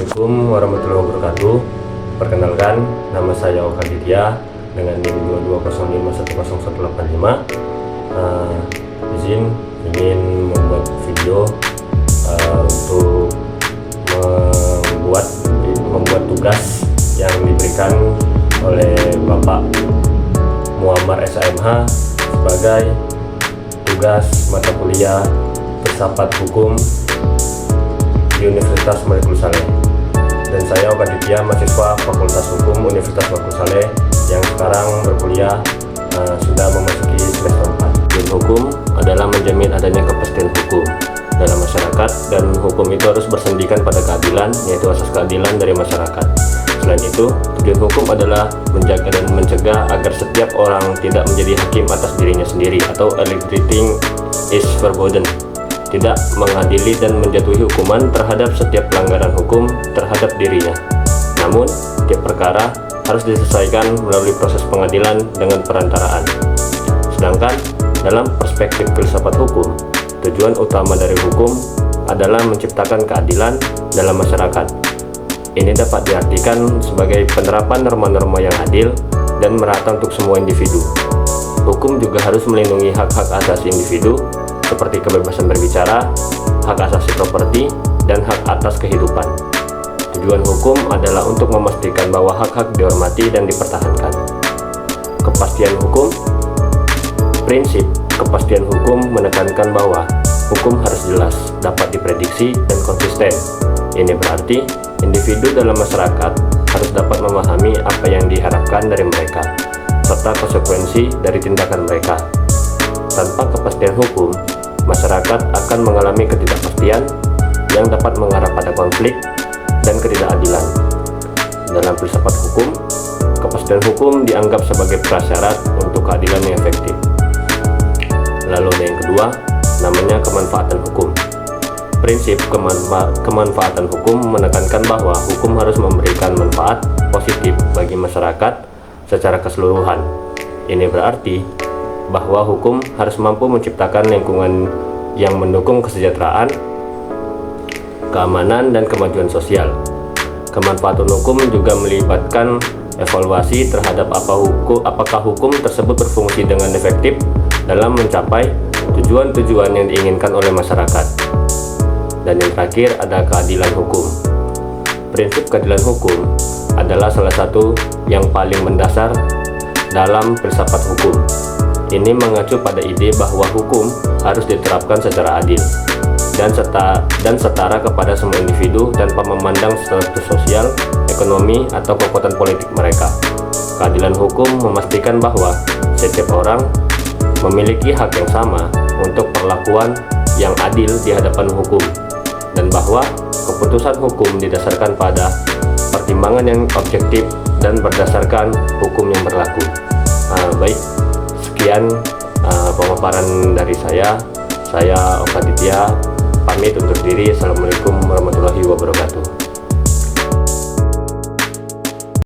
Assalamualaikum warahmatullahi wabarakatuh. Perkenalkan, nama saya Oka Ditya dengan NIM 2205101885. Izin ingin membuat video untuk membuat tugas yang diberikan oleh Bapak Muammar SHMH sebagai tugas mata kuliah Filsafat Hukum di Universitas Malikul Saleh. Dan saya Oka Ditya, mahasiswa Fakultas Hukum Universitas Malikul Saleh yang sekarang berkuliah sudah memasuki semester 4. Tujuan hukum adalah menjamin adanya kepastian hukum dalam masyarakat, dan hukum itu harus bersendikan pada keadilan, yaitu asas keadilan dari masyarakat. Selain itu, tujuan hukum adalah menjaga dan mencegah agar setiap orang tidak menjadi hakim atas dirinya sendiri, atau everything is forbidden, tidak mengadili dan menjatuhi hukuman terhadap setiap pelanggaran hukum terhadap dirinya. Namun, tiap perkara harus diselesaikan melalui proses pengadilan dengan perantaraan. Sedangkan, dalam perspektif filsafat hukum, tujuan utama dari hukum adalah menciptakan keadilan dalam masyarakat. Ini dapat diartikan sebagai penerapan norma-norma yang adil dan merata untuk semua individu. Hukum juga harus melindungi hak-hak asasi individu seperti kebebasan berbicara, hak asasi properti, dan hak atas kehidupan. Tujuan hukum adalah untuk memastikan bahwa hak-hak dihormati dan dipertahankan. Kepastian hukum. Prinsip kepastian hukum menekankan bahwa hukum harus jelas, dapat diprediksi, dan konsisten. Ini berarti individu dalam masyarakat harus dapat memahami apa yang diharapkan dari mereka, serta konsekuensi dari tindakan mereka. Tanpa kepastian hukum, masyarakat akan mengalami ketidakpastian yang dapat mengarah pada konflik dan ketidakadilan. Dalam filsafat hukum, kepastian hukum dianggap sebagai prasyarat untuk keadilan yang efektif. Lalu yang kedua, namanya kemanfaatan hukum. Prinsip kemanfaatan hukum menekankan bahwa hukum harus memberikan manfaat positif bagi masyarakat secara keseluruhan. Ini berarti bahwa hukum harus mampu menciptakan lingkungan yang mendukung kesejahteraan, keamanan, dan kemajuan sosial. Kemanfaatan hukum juga melibatkan evaluasi terhadap apakah hukum tersebut berfungsi dengan efektif dalam mencapai tujuan-tujuan yang diinginkan oleh masyarakat. Dan yang terakhir ada keadilan hukum. Prinsip keadilan hukum adalah salah satu yang paling mendasar dalam filsafat hukum. Ini mengacu pada ide bahwa hukum harus diterapkan secara adil dan setara kepada semua individu tanpa memandang status sosial, ekonomi, atau kekuatan politik mereka. Keadilan hukum memastikan bahwa setiap orang memiliki hak yang sama untuk perlakuan yang adil di hadapan hukum, dan bahwa keputusan hukum didasarkan pada pertimbangan yang objektif dan berdasarkan hukum yang berlaku. Baik, sekian pemaparan dari saya Oka Ditya, pamit undur diri. Assalamualaikum warahmatullahi wabarakatuh.